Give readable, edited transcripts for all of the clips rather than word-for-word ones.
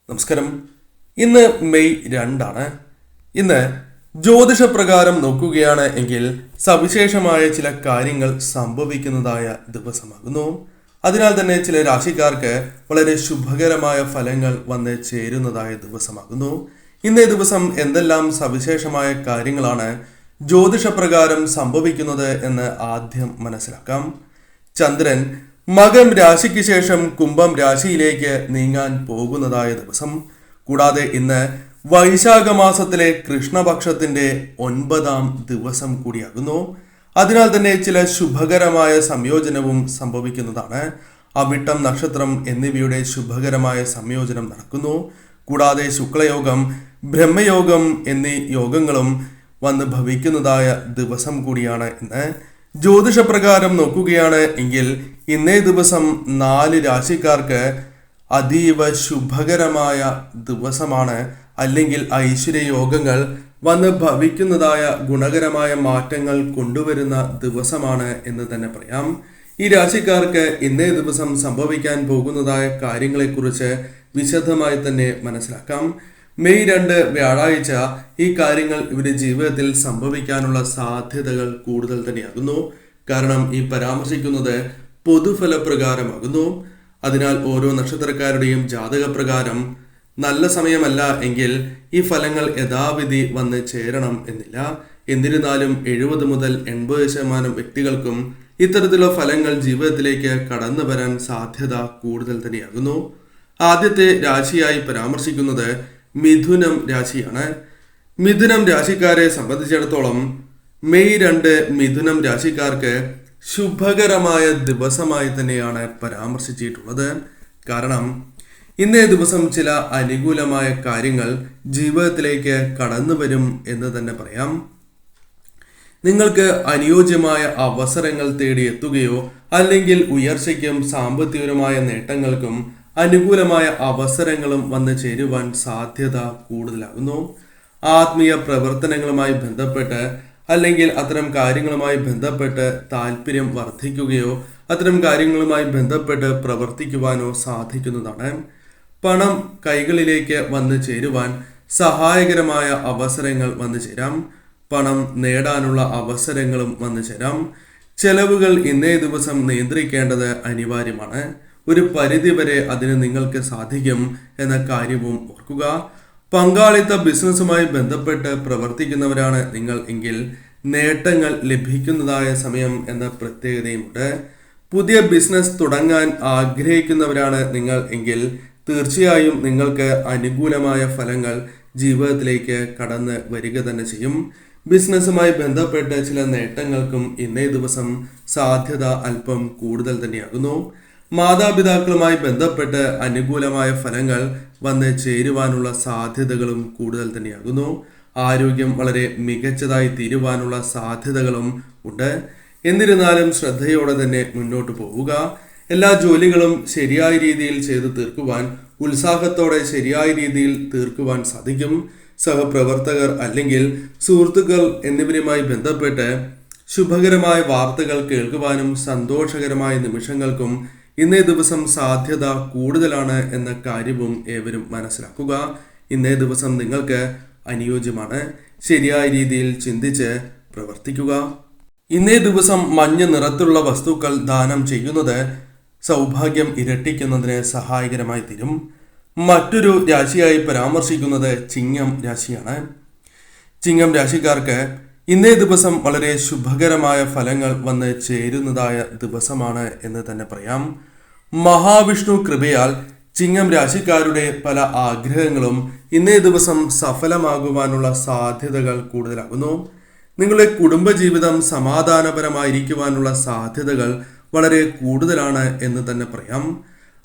നമസ്കാരം. ഇന്ന് മെയ് 2. ഇന്ന് ജ്യോതിഷപ്രകാരം നോക്കുകയാണ് എങ്കിൽ സവിശേഷമായ ചില കാര്യങ്ങൾ സംഭവിക്കുന്നതായ ദിവസമാകുന്നു. അതിനാൽ തന്നെ ചില രാശിക്കാർക്ക് വളരെ ശുഭകരമായ ഫലങ്ങൾ വന്ന് ചേരുന്നതായ ദിവസമാകുന്നു. ഇന്നേ ദിവസം എന്തെല്ലാം സവിശേഷമായ കാര്യങ്ങളാണ് ജ്യോതിഷപ്രകാരം സംഭവിക്കുന്നത് എന്ന് ആദ്യം മനസ്സിലാക്കാം. ചന്ദ്രൻ മകം രാശിക്ക് ശേഷം കുംഭം രാശിയിലേക്ക് നീങ്ങാൻ പോകുന്നതായ ദിവസം. കൂടാതെ ഇന്ന് വൈശാഖ മാസത്തിലെ കൃഷ്ണപക്ഷത്തിന്റെ 9ാം ദിവസം കൂടിയാകുന്നു. അതിനാൽ തന്നെ ചില ശുഭകരമായ സംയോജനവും സംഭവിക്കുന്നതാണ്. അവിട്ടം നക്ഷത്രം എന്നിവയുടെ ശുഭകരമായ സംയോജനം നടക്കുന്നു. കൂടാതെ ശുക്ലയോഗം, ബ്രഹ്മയോഗം എന്നീ യോഗങ്ങളും വന്ന് ഭവിക്കുന്നതായ ദിവസം കൂടിയാണ് ഇന്ന്. ജ്യോതിഷപ്രകാരം നോക്കുകയാണ് എങ്കിൽ ഇന്നേ ദിവസം 4 രാശിക്കാർക്ക് അതീവ ശുഭകരമായ ദിവസമാണ്. അല്ലെങ്കിൽ ഐശ്വര്യയോഗങ്ങൾ വന്ന് ഭവിക്കുന്നതായ ഗുണകരമായ മാറ്റങ്ങൾ കൊണ്ടുവരുന്ന ദിവസമാണ് എന്ന് തന്നെ പറയാം. ഈ രാശിക്കാർക്ക് ഇന്നേ ദിവസം സംഭവിക്കാൻ പോകുന്നതായ കാര്യങ്ങളെക്കുറിച്ച് വിശദമായി തന്നെ മനസ്സിലാക്കാം. മെയ് 2 വ്യാഴാഴ്ച ഈ കാര്യങ്ങൾ ഇവരുടെ ജീവിതത്തിൽ സംഭവിക്കാനുള്ള സാധ്യതകൾ കൂടുതൽ തന്നെയാകുന്നു. കാരണം ഈ പരാമർശിക്കുന്നത് പൊതുഫലപ്രകാരമാകുന്നു. അതിനാൽ ഓരോ നക്ഷത്രക്കാരുടെയും ജാതകപ്രകാരം നല്ല സമയമല്ല എങ്കിൽ ഈ ഫലങ്ങൾ യഥാവിധി വന്ന് ചേരണം എന്നില്ല. എന്നിരുന്നാലും 70 മുതൽ 80% വ്യക്തികൾക്കും ഇത്തരത്തിലുള്ള ഫലങ്ങൾ ജീവിതത്തിലേക്ക് കടന്നു വരാൻ സാധ്യത കൂടുതൽ തന്നെയാകുന്നു. ആദ്യത്തെ രാശിയായി പരാമർശിക്കുന്നത് മിഥുനം രാശിയാണ്. മിഥുനം രാശിക്കാരെ സംബന്ധിച്ചിടത്തോളം മെയ് 2 മിഥുനം രാശിക്കാർക്ക് ശുഭകരമായ ദിവസമായി തന്നെയാണ് പരാമർശിച്ചിട്ടുള്ളത്. കാരണം ഇന്നേ ദിവസം ചില അനുകൂലമായ കാര്യങ്ങൾ ജീവിതത്തിലേക്ക് കടന്നു വരും എന്ന് തന്നെ പറയാം. നിങ്ങൾക്ക് അനുയോജ്യമായ അവസരങ്ങൾ തേടിയെത്തുകയോ അല്ലെങ്കിൽ ഉയർച്ചയ്ക്കും സാമ്പത്തികപരമായ നേട്ടങ്ങൾക്കും അനുകൂലമായ അവസരങ്ങളും വന്നു ചേരുവാൻ സാധ്യത കൂടുതലാകുന്നു. ആത്മീയ പ്രവർത്തനങ്ങളുമായി ബന്ധപ്പെട്ട് അല്ലെങ്കിൽ അത്തരം കാര്യങ്ങളുമായി ബന്ധപ്പെട്ട് താല്പര്യം വർദ്ധിക്കുകയോ അത്തരം കാര്യങ്ങളുമായി ബന്ധപ്പെട്ട് പ്രവർത്തിക്കുവാനോ സാധിക്കുന്നതാണ്. പണം കൈകളിലേക്ക് വന്നു ചേരുവാൻ സഹായകരമായ അവസരങ്ങൾ വന്നു ചേരാം. പണം നേടാനുള്ള അവസരങ്ങളും വന്നു ചേരാം. ചെലവുകൾ ഇന്നേ ദിവസം നിയന്ത്രിക്കേണ്ടത് അനിവാര്യമാണ്. ഒരു പരിധിവരെ അതിന് നിങ്ങൾക്ക് സാധിക്കും എന്ന കാര്യവും ഓർക്കുക. പങ്കാളിത്ത ബിസിനസ്സുമായി ബന്ധപ്പെട്ട് പ്രവർത്തിക്കുന്നവരാണ് നിങ്ങൾ എങ്കിൽ നേട്ടങ്ങൾ ലഭിക്കുന്നതായ സമയം എന്ന പ്രത്യേകതയുമുണ്ട്. പുതിയ ബിസിനസ് തുടങ്ങാൻ ആഗ്രഹിക്കുന്നവരാണ് നിങ്ങൾ എങ്കിൽ തീർച്ചയായും നിങ്ങൾക്ക് അനുകൂലമായ ഫലങ്ങൾ ജീവിതത്തിലേക്ക് കടന്ന് വരിക തന്നെ ചെയ്യും. ബിസിനസ്സുമായി ബന്ധപ്പെട്ട് ചില നേട്ടങ്ങൾക്കും ഇന്നേ ദിവസം സാധ്യത അല്പം കൂടുതൽ തന്നെയാകുന്നു. മാതാപിതാക്കളുമായി ബന്ധപ്പെട്ട് അനുകൂലമായ ഫലങ്ങൾ വന്ന് ചേരുവാനുള്ള സാധ്യതകളും കൂടുതൽ തന്നെയാകുന്നു. ആരോഗ്യം വളരെ മികച്ചതായി തീരുവാനുള്ള സാധ്യതകളും ഉണ്ട്. എന്നിരുന്നാലും ശ്രദ്ധയോടെ തന്നെ മുന്നോട്ട് പോവുക. എല്ലാ ജോലികളും ശരിയായ രീതിയിൽ ചെയ്തു തീർക്കുവാൻ ഉത്സാഹത്തോടെ ശരിയായ രീതിയിൽ തീർക്കുവാൻ സാധിക്കും. സഹപ്രവർത്തകർ അല്ലെങ്കിൽ സുഹൃത്തുക്കൾ എന്നിവരുമായി ബന്ധപ്പെട്ട് ശുഭകരമായ വാർത്തകൾ കേൾക്കുവാനും സന്തോഷകരമായ നിമിഷങ്ങൾക്കും ഇന്നേ ദിവസം സാധ്യത കൂടുതലാണ് എന്ന കാര്യവും ഏവരും മനസ്സിലാക്കുക. ഇന്നേ ദിവസം നിങ്ങൾക്ക് അനുയോജ്യമാണ്. ശരിയായ രീതിയിൽ ചിന്തിച്ച് പ്രവർത്തിക്കുക. ഇന്നേ ദിവസം മഞ്ഞ നിറത്തിലുള്ള വസ്തുക്കൾ ദാനം ചെയ്യുന്നത് സൗഭാഗ്യം ഇരട്ടിക്കുന്നതിന് സഹായകരമായി തീരും. മറ്റൊരു രാശിയായി പരാമർശിക്കുന്നത് ചിങ്ങം രാശിയാണ്. ചിങ്ങം രാശിക്കാർക്ക് ഇന്നേ ദിവസം വളരെ ശുഭകരമായ ഫലങ്ങൾ വന്ന് ചേരുന്നതായ ദിവസമാണ് എന്ന് തന്നെ പറയാം. മഹാവിഷ്ണു കൃപയാൽ ചിങ്ങം രാശിക്കാരുടെ പല ആഗ്രഹങ്ങളും ഇന്നേ ദിവസം സഫലമാകുവാനുള്ള സാധ്യതകൾ കൂടുതലാകുന്നു. നിങ്ങളുടെ കുടുംബജീവിതം സമാധാനപരമായിരിക്കുവാനുള്ള സാധ്യതകൾ വളരെ കൂടുതലാണ് എന്ന് തന്നെ പറയാം.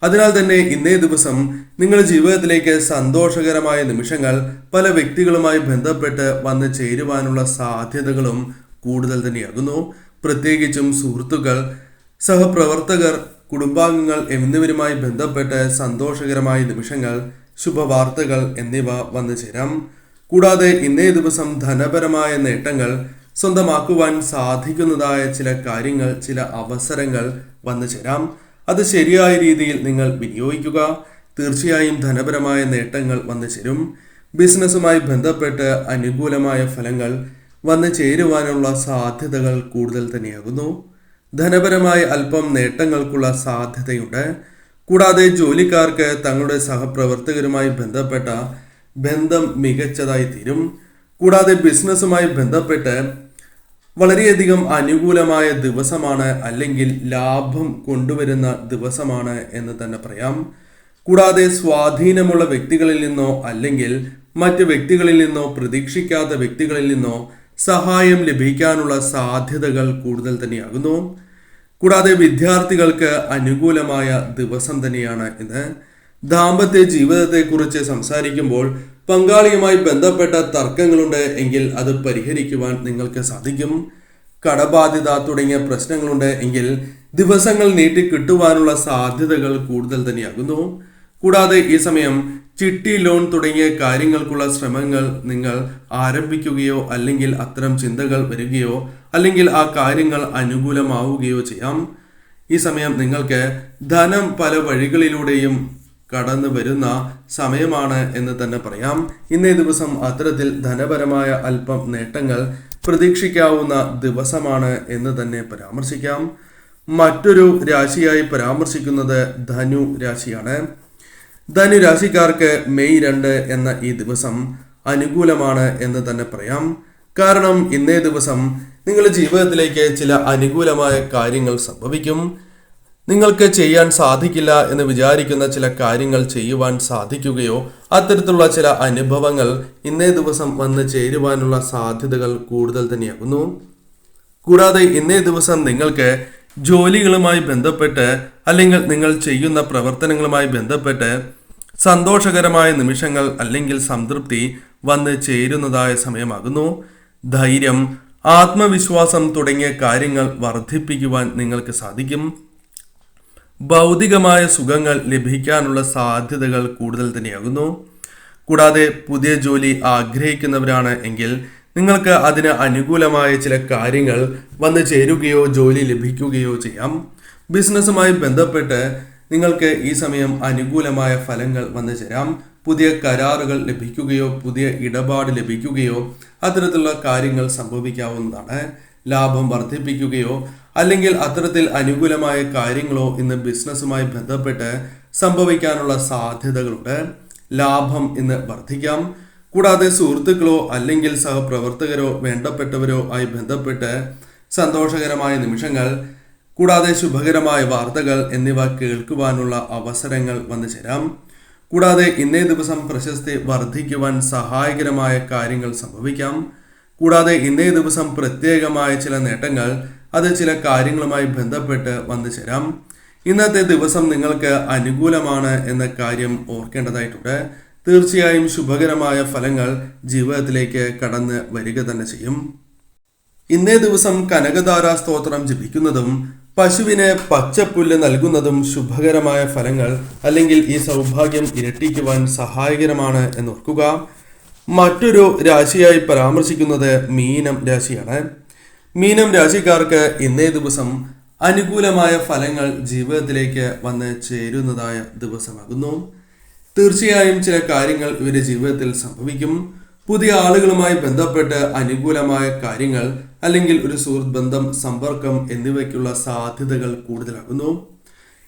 അതിനാൽ തന്നെ ഇന്നേ ദിവസം നിങ്ങളുടെ ജീവിതത്തിലേക്ക് സന്തോഷകരമായ നിമിഷങ്ങൾ പല വ്യക്തികളുമായി ബന്ധപ്പെട്ട് വന്ന് ചേരുവാനുള്ള സാധ്യതകളും കൂടുതൽ തന്നെയാകുന്നു. പ്രത്യേകിച്ചും സുഹൃത്തുക്കൾ, സഹപ്രവർത്തകർ, കുടുംബാംഗങ്ങൾ എന്നിവരുമായി ബന്ധപ്പെട്ട് സന്തോഷകരമായ നിമിഷങ്ങൾ, ശുഭവാർത്തകൾ എന്നിവ വന്നു ചേരാം. കൂടാതെ ഇന്നേ ദിവസം ധനപരമായ നേട്ടങ്ങൾ സ്വന്തമാക്കുവാൻ സാധിക്കുന്നതായ ചില കാര്യങ്ങൾ, ചില അവസരങ്ങൾ വന്നു ചേരാം. അത് ശരിയായ രീതിയിൽ നിങ്ങൾ വിനിയോഗിക്കുക. തീർച്ചയായും ധനപരമായ നേട്ടങ്ങൾ വന്നു ചേരും. ബിസിനസ്സുമായി ബന്ധപ്പെട്ട് അനുകൂലമായ ഫലങ്ങൾ വന്നു ചേരുവാനുള്ള സാധ്യതകൾ കൂടുതൽ തന്നെയാകുന്നു. ധനപരമായി അല്പം നേട്ടങ്ങൾക്കുള്ള സാധ്യതയുണ്ട്. കൂടാതെ ജോലിക്കാർക്ക് തങ്ങളുടെ സഹപ്രവർത്തകരുമായി ബന്ധപ്പെട്ട ബന്ധം മികച്ചതായി തീരും. കൂടാതെ ബിസിനസ്സുമായി ബന്ധപ്പെട്ട് വളരെയധികം അനുകൂലമായ ദിവസമാണ്, അല്ലെങ്കിൽ ലാഭം കൊണ്ടുവരുന്ന ദിവസമാണ് എന്ന് തന്നെ പറയാം. കൂടാതെ സ്വാധീനമുള്ള വ്യക്തികളിൽ നിന്നോ അല്ലെങ്കിൽ മറ്റ് വ്യക്തികളിൽ നിന്നോ പ്രതീക്ഷിക്കാത്ത വ്യക്തികളിൽ നിന്നോ സഹായം ലഭിക്കാനുള്ള സാധ്യതകൾ കൂടുതൽ തന്നെയാകുന്നു. കൂടാതെ വിദ്യാർത്ഥികൾക്ക് അനുകൂലമായ ദിവസം തന്നെയാണ് ഇന്ന്. ദാമ്പത്യ ജീവിതത്തെക്കുറിച്ച് സംസാരിക്കുമ്പോൾ പങ്കാളിയുമായി ബന്ധപ്പെട്ട തർക്കങ്ങളുണ്ട് എങ്കിൽ അത് പരിഹരിക്കുവാൻ നിങ്ങൾക്ക് സാധിക്കും. കടബാധ്യത തുടങ്ങിയ പ്രശ്നങ്ങളുണ്ട് എങ്കിൽ ദിവസങ്ങൾ നീട്ടി കിട്ടുവാനുള്ള സാധ്യതകൾ കൂടുതൽ തന്നെയാകുന്നു. കൂടാതെ ഈ സമയം ചിട്ടി, ലോൺ തുടങ്ങിയ കാര്യങ്ങൾക്കുള്ള ശ്രമങ്ങൾ നിങ്ങൾ ആരംഭിക്കുകയോ അല്ലെങ്കിൽ അത്തരം ചിന്തകൾ വരികയോ അല്ലെങ്കിൽ ആ കാര്യങ്ങൾ അനുകൂലമാവുകയോ ചെയ്യാം. ഈ സമയം നിങ്ങൾക്ക് ധനം പല വഴികളിലൂടെയും കടന്നു വരുന്ന സമയമാണ് എന്ന് തന്നെ പറയാം. ഇന്നേ ദിവസം അത്തരത്തിൽ ധനപരമായ അല്പം നേട്ടങ്ങൾ പ്രതീക്ഷിക്കാവുന്ന ദിവസമാണ് എന്ന് തന്നെ പരാമർശിക്കാം. മറ്റൊരു രാശിയായി പരാമർശിക്കുന്നത് ധനു രാശിയാണ്. ധനു രാശിക്കാർക്ക് മെയ് 2 എന്ന ഈ ദിവസം അനുകൂലമാണ് എന്ന് തന്നെ പറയാം. കാരണം ഇന്നേ ദിവസം നിങ്ങളുടെ ജീവിതത്തിലേക്ക് ചില അനുകൂലമായ കാര്യങ്ങൾ സംഭവിക്കും. നിങ്ങൾക്ക് ചെയ്യാൻ സാധിക്കില്ല എന്ന് വിചാരിക്കുന്ന ചില കാര്യങ്ങൾ ചെയ്യുവാൻ സാധിക്കുകയോ അത്തരത്തിലുള്ള ചില അനുഭവങ്ങൾ ഇന്നേ ദിവസം വന്ന് ചേരുവാനുള്ള സാധ്യതകൾ കൂടുതൽ തന്നെയാകുന്നു. കൂടാതെ ഇന്നേ ദിവസം നിങ്ങൾക്ക് ജോലികളുമായി ബന്ധപ്പെട്ട് അല്ലെങ്കിൽ നിങ്ങൾ ചെയ്യുന്ന പ്രവർത്തനങ്ങളുമായി ബന്ധപ്പെട്ട് സന്തോഷകരമായ നിമിഷങ്ങൾ അല്ലെങ്കിൽ സംതൃപ്തി വന്ന് ചേരുന്നതായ സമയമാകുന്നു. ധൈര്യം, ആത്മവിശ്വാസം തുടങ്ങിയ കാര്യങ്ങൾ വർദ്ധിപ്പിക്കുവാൻ നിങ്ങൾക്ക് സാധിക്കും. ഭൗതികമായ സുഖങ്ങൾ ലഭിക്കാനുള്ള സാധ്യതകൾ കൂടുതൽ തന്നെയാകുന്നു. കൂടാതെ പുതിയ ജോലി ആഗ്രഹിക്കുന്നവരാണ് എങ്കിൽ നിങ്ങൾക്ക് അതിന് അനുകൂലമായ ചില കാര്യങ്ങൾ വന്നു ചേരുകയോ ജോലി ലഭിക്കുകയോ ചെയ്യാം. ബിസിനസ്സുമായി ബന്ധപ്പെട്ട് നിങ്ങൾക്ക് ഈ സമയം അനുകൂലമായ ഫലങ്ങൾ വന്നു ചേരാം. പുതിയ കരാറുകൾ ലഭിക്കുകയോ പുതിയ ഇടപാട് ലഭിക്കുകയോ അത്തരത്തിലുള്ള കാര്യങ്ങൾ സംഭവിക്കാവുന്നതാണ്. ലാഭം വർദ്ധിപ്പിക്കുകയോ അല്ലെങ്കിൽ അത്തരത്തിൽ അനുകൂലമായ കാര്യങ്ങളോ ഇന്ന് ബിസിനസ്സുമായി ബന്ധപ്പെട്ട് സംഭവിക്കാനുള്ള സാധ്യതകളുണ്ട്. ലാഭം ഇന്ന് വർദ്ധിക്കാം. കൂടാതെ സുഹൃത്തുക്കളോ അല്ലെങ്കിൽ സഹപ്രവർത്തകരോ വേണ്ടപ്പെട്ടവരോ ആയി ബന്ധപ്പെട്ട് സന്തോഷകരമായ നിമിഷങ്ങൾ, കൂടാതെ ശുഭകരമായ വാർത്തകൾ എന്നിവ കേൾക്കുവാനുള്ള അവസരങ്ങൾ വന്നു ചേരാം. കൂടാതെ ഇന്നേ ദിവസം പ്രശസ്തി വർദ്ധിക്കുവാൻ സഹായകരമായ കാര്യങ്ങൾ സംഭവിക്കാം. കൂടാതെ ഇന്നേ ദിവസം പ്രത്യേകമായ ചില നേട്ടങ്ങൾ അത് ചില കാര്യങ്ങളുമായി ബന്ധപ്പെട്ട് വന്നു ചേരാം. ഇന്നത്തെ ദിവസം നിങ്ങൾക്ക് അനുകൂലമാണ് എന്ന കാര്യം ഓർക്കേണ്ടതായിട്ടുണ്ട്. തീർച്ചയായും ശുഭകരമായ ഫലങ്ങൾ ജീവിതത്തിലേക്ക് കടന്ന് വരിക തന്നെ ചെയ്യും. ഇന്നേ ദിവസം കനകധാരാ സ്തോത്രം ജപിക്കുന്നതും പശുവിന് പച്ചപ്പുല്ല് നൽകുന്നതും ശുഭകരമായ ഫലങ്ങൾ അല്ലെങ്കിൽ ഈ സൗഭാഗ്യം ഇരട്ടിക്കുവാൻ സഹായകരമാണ് എന്നോർക്കുക. മറ്റൊരു രാശിയായി പരാമർശിക്കുന്നത് മീനം രാശിയാണ്. മീനം രാശിക്കാർക്ക് ഇന്നേ ദിവസം അനുകൂലമായ ഫലങ്ങൾ ജീവിതത്തിലേക്ക് വന്ന് ചേരുന്നതായ ദിവസമാകുന്നു. തീർച്ചയായും ചില കാര്യങ്ങൾ ഇവരുടെ ജീവിതത്തിൽ സംഭവിക്കും. പുതിയ ആളുകളുമായി ബന്ധപ്പെട്ട് അനുകൂലമായ കാര്യങ്ങൾ അല്ലെങ്കിൽ ഒരു സുഹൃത്ത് ബന്ധം, സമ്പർക്കം എന്നിവയ്ക്കുള്ള സാധ്യതകൾ കൂടുതലാകുന്നു.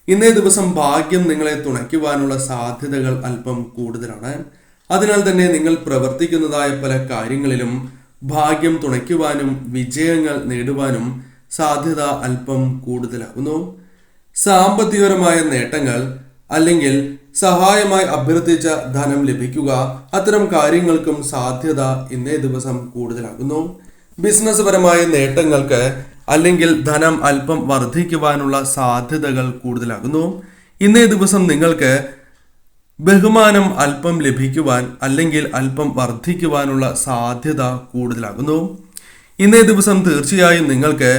ഇന്നേ ദിവസം ഭാഗ്യം നിങ്ങളെ തുണയ്ക്കുവാനുള്ള സാധ്യതകൾ അല്പം കൂടുതലാണ്. അതിനാൽ തന്നെ നിങ്ങൾ പ്രവർത്തിക്കുന്നതായ പല കാര്യങ്ങളിലും ഭാഗ്യം തുണയ്ക്കുവാനും വിജയങ്ങൾ നേടുവാനും സാധ്യത അല്പം കൂടുതലാകുന്നു. സാമ്പത്തികപരമായ നേട്ടങ്ങൾ അല്ലെങ്കിൽ സഹായമായി അഭ്യർത്ഥിച്ച ധനം ലഭിക്കുക, അത്തരം കാര്യങ്ങൾക്കും സാധ്യത ഇന്നേ ദിവസം കൂടുതലാകുന്നു. ബിസിനസ് പരമായ നേട്ടങ്ങൾക്ക് അല്ലെങ്കിൽ ധനം അല്പം വർദ്ധിക്കുവാനുള്ള സാധ്യതകൾ കൂടുതലാകുന്നു. ഇന്നേ ദിവസം നിങ്ങൾക്ക് ബഹുമാനം അല്പം ലഭിക്കുവാൻ അല്ലെങ്കിൽ അല്പം വർദ്ധിക്കുവാനുള്ള സാധ്യത കൂടുതലാകുന്നു. ഇന്നേ ദിവസം തീർച്ചയായും നിങ്ങൾക്ക്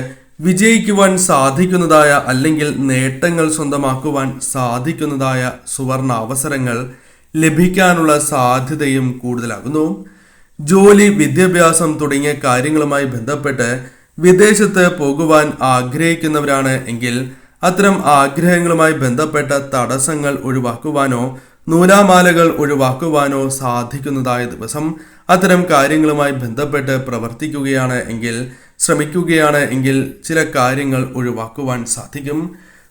വിജയിക്കുവാൻ സാധിക്കുന്നതായ അല്ലെങ്കിൽ നേട്ടങ്ങൾ സ്വന്തമാക്കുവാൻ സാധിക്കുന്നതായ സുവർണ അവസരങ്ങൾ ലഭിക്കാനുള്ള സാധ്യതയും കൂടുതലാകുന്നു. ജോലി, വിദ്യാഭ്യാസം തുടങ്ങിയ കാര്യങ്ങളുമായി ബന്ധപ്പെട്ട് വിദേശത്ത് പോകുവാൻ ആഗ്രഹിക്കുന്നവരാണ് എങ്കിൽ അത്തരം ആഗ്രഹങ്ങളുമായി ബന്ധപ്പെട്ട തടസ്സങ്ങൾ ഒഴിവാക്കുവാനോ നൂലാമാലകൾ ഒഴിവാക്കുവാനോ സാധിക്കുന്നതായ ദിവസം. അത്തരം കാര്യങ്ങളുമായി ബന്ധപ്പെട്ട് പ്രവർത്തിക്കുകയാണ് എങ്കിൽ, ശ്രമിക്കുകയാണ് എങ്കിൽ ചില കാര്യങ്ങൾ ഒഴിവാക്കുവാൻ സാധിക്കും.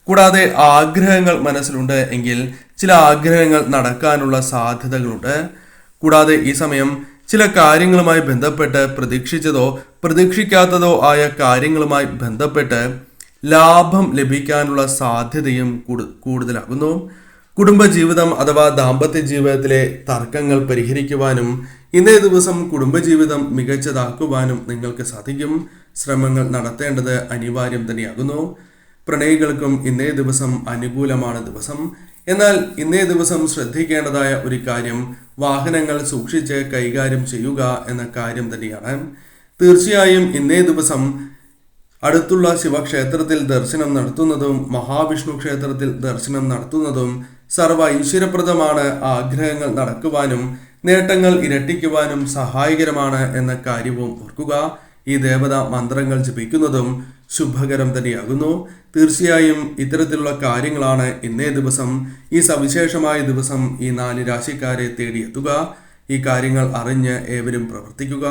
കൂടാതെ ആഗ്രഹങ്ങൾ മനസ്സിലുണ്ട് എങ്കിൽ ചില ആഗ്രഹങ്ങൾ നടക്കാനുള്ള സാധ്യതകളുണ്ട്. കൂടാതെ ഈ സമയം ചില കാര്യങ്ങളുമായി ബന്ധപ്പെട്ട് പ്രതീക്ഷിച്ചതോ പ്രതീക്ഷിക്കാത്തതോ ആയ കാര്യങ്ങളുമായി ബന്ധപ്പെട്ട് ലാഭം ലഭിക്കാനുള്ള സാധ്യതയും കൂടുതലാകുന്നു. കുടുംബജീവിതം അഥവാ ദാമ്പത്യ ജീവിതത്തിലെ തർക്കങ്ങൾ പരിഹരിക്കുവാനും ഇന്നേ ദിവസം കുടുംബജീവിതം മികച്ചതാക്കുവാനും നിങ്ങൾക്ക് സാധിക്കും. ശ്രമങ്ങൾ നടത്തേണ്ടത് അനിവാര്യം തന്നെയാകുന്നു. പ്രണയികൾക്കും ഇന്നേ ദിവസം അനുകൂലമാണ് ദിവസം. എന്നാൽ ഇന്നേ ദിവസം ശ്രദ്ധിക്കേണ്ടതായ ഒരു കാര്യം വാഹനങ്ങൾ സൂക്ഷിച്ച് കൈകാര്യം ചെയ്യുക എന്ന കാര്യം തന്നെയാണ്. തീർച്ചയായും ഇന്നേ ദിവസം അടുത്തുള്ള ശിവക്ഷേത്രത്തിൽ ദർശനം നടത്തുന്നതും മഹാവിഷ്ണു ക്ഷേത്രത്തിൽ ദർശനം നടത്തുന്നതും സർവ ഐശ്വര്യപ്രദമാണ്. ആഗ്രഹങ്ങൾ നടക്കുവാനും നേട്ടങ്ങൾ ഇരട്ടിക്കുവാനും സഹായകരമാണ് എന്ന കാര്യവും ഓർക്കുക. ഈ ദേവതാ മന്ത്രങ്ങൾ ജപിക്കുന്നതും ശുഭകരം തന്നെയാകുന്നു. തീർച്ചയായും ഇത്തരത്തിലുള്ള കാര്യങ്ങളാണ് ഇന്നേ ദിവസം, ഈ സവിശേഷമായ ദിവസം ഈ 4 രാശിക്കാരെ തേടിയെത്തുക. ഈ കാര്യങ്ങൾ അറിഞ്ഞ് ഏവരും പ്രവർത്തിക്കുക.